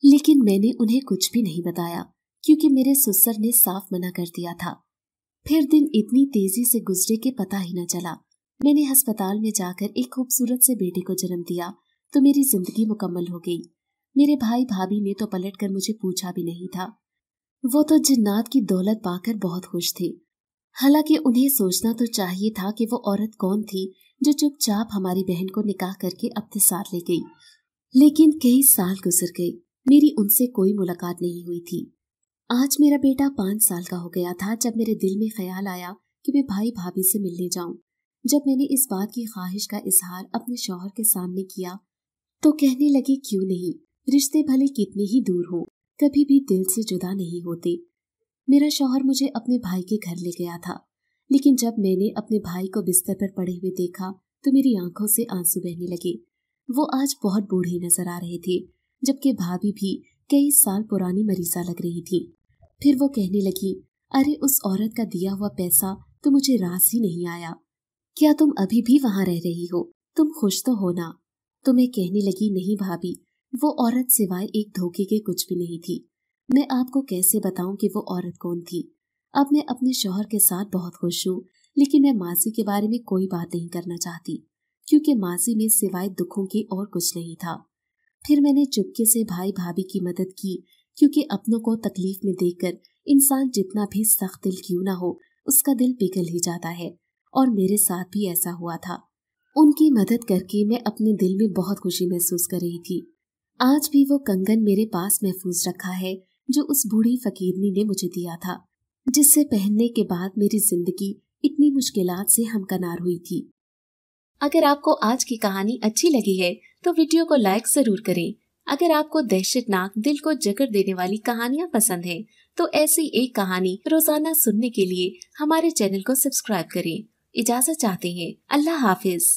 लेकिन मैंने उन्हें कुछ भी नहीं बताया, क्योंकि मेरे ससुर ने साफ मना कर दिया था। फिर दिन इतनी तेजी से गुजरे कि पता ही न चला। मैंने अस्पताल में जाकर एक खूबसूरत से बेटे को जन्म दिया तो मेरी जिंदगी मुकम्मल हो गई। मेरे भाई भाभी ने तो पलटकर मुझे पूछा भी नहीं था। वो तो जिन्नात की दौलत पाकर बहुत खुश थे। हालांकि उन्हें सोचना तो चाहिए था कि वो औरत कौन थी जो चुपचाप हमारी बहन को निकाह करके अपने साथ ले गई। लेकिन कई साल गुजर गए, मेरी उनसे कोई मुलाकात नहीं हुई थी। आज मेरा बेटा 5 साल का हो गया था जब मेरे दिल में ख्याल आया कि मैं भाई भाभी से मिलने जाऊं। जब मैंने इस बात की ख्वाहिश का इजहार अपने शौहर के सामने किया तो कहने लगे, क्यों नहीं, रिश्ते भले कितने ही दूर हों, कभी भी दिल से जुदा नहीं होते। मेरा शौहर मुझे अपने भाई के घर ले गया था, लेकिन जब मैंने अपने भाई को बिस्तर पर पड़े हुए देखा तो मेरी आंखों से आंसू बहने लगे। वो आज बहुत बूढ़े नजर आ रहे थे, जबकि भाभी भी कई साल पुरानी मरीजा लग रही थी। फिर वो कहने लगी, अरे उस औरत का दिया हुआ पैसा तो मुझे रास ही नहीं आया। क्या तुम अभी भी वहां रह रही हो? तुम खुश तो हो ना? तो मैं कहने लगी, नहीं भाभी, वो औरत सिवाय एक धोखे के कुछ भी नहीं थी। मैं आपको कैसे बताऊं कि वो औरत कौन थी। अब मैं अपने शौहर के साथ बहुत खुश हूँ, लेकिन मैं माजी के बारे में कोई बात नहीं करना चाहती, क्योंकि माजी में सिवाय दुखों के और कुछ नहीं था। फिर मैंने चुपके से भाई भाभी की मदद की, क्योंकि अपनों को तकलीफ में देखकर इंसान जितना भी सख्त दिल क्यों ना हो, उसका दिल पिघल ही जाता है, और मेरे साथ भी ऐसा हुआ था। उनकी मदद करके मैं अपने दिल में बहुत खुशी महसूस कर रही थी। आज भी वो कंगन मेरे पास महफूज रखा है जो उस बूढ़ी फकीरनी ने मुझे दिया था, जिससे पहनने के बाद मेरी जिंदगी इतनी मुश्किलात से हमकनार हुई थी। अगर आपको आज की कहानी अच्छी लगी है तो वीडियो को लाइक जरूर करें। अगर आपको दहशतनाक, दिल को जकड़ देने वाली कहानियाँ पसंद है तो ऐसी एक कहानी रोजाना सुनने के लिए हमारे चैनल को सब्सक्राइब करें। इजाजत चाहते हैं। अल्लाह हाफिज।